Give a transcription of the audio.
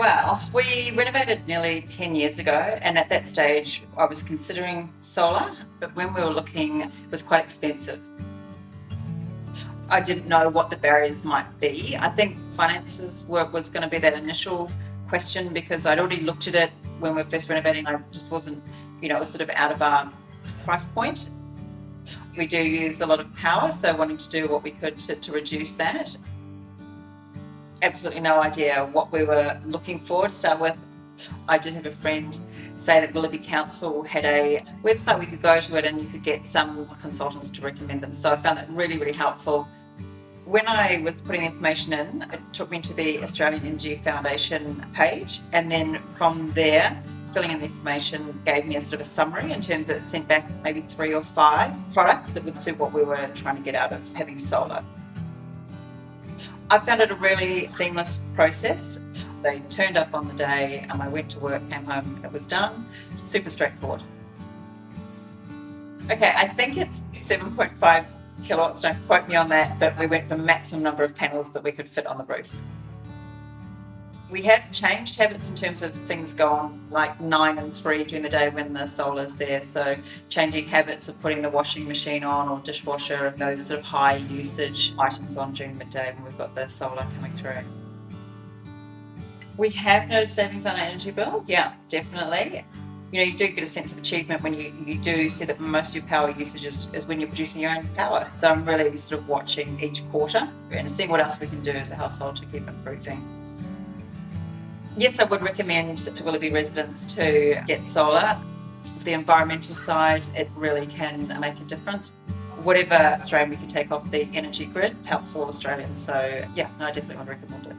Well, we renovated nearly 10 years ago, and at that stage, I was considering solar, but when we were looking, it was quite expensive. I didn't know what the barriers might be. I think finances was going to be that initial question because I'd already looked at it when we were first renovating. I just wasn't, it was sort of out of our price point. We do use a lot of power, so wanting to do what we could to reduce that. Absolutely no idea what we were looking for to start with. I did have a friend say that Willoughby Council had a website we could go to it and you could get some consultants to recommend them. So I found that really, really helpful. When I was putting the information in, it took me to the Australian Energy Foundation page, and then from there, filling in the information gave me a sort of a summary in terms of it sent back maybe 3 or 5 products that would suit what we were trying to get out of having solar. I found it a really seamless process. They turned up on the day and I went to work, came home, it was done. Super straightforward. Okay, I think it's 7.5 kilowatts, don't quote me on that, but we went for maximum number of panels that we could fit on the roof. We have changed habits in terms of things go on like 9 and 3 during the day when the solar's there. So changing habits of putting the washing machine on or dishwasher and those sort of high usage items on during the midday when we've got the solar coming through. We have noticed savings on our energy bill. Yeah, definitely. You do get a sense of achievement when you do see that most of your power usage is when you're producing your own power. So I'm really sort of watching each quarter and seeing what else we can do as a household to keep improving. Yes, I would recommend to Willoughby residents to get solar. The environmental side, it really can make a difference. Whatever strain we can take off the energy grid helps all Australians. So yeah, I definitely would recommend it.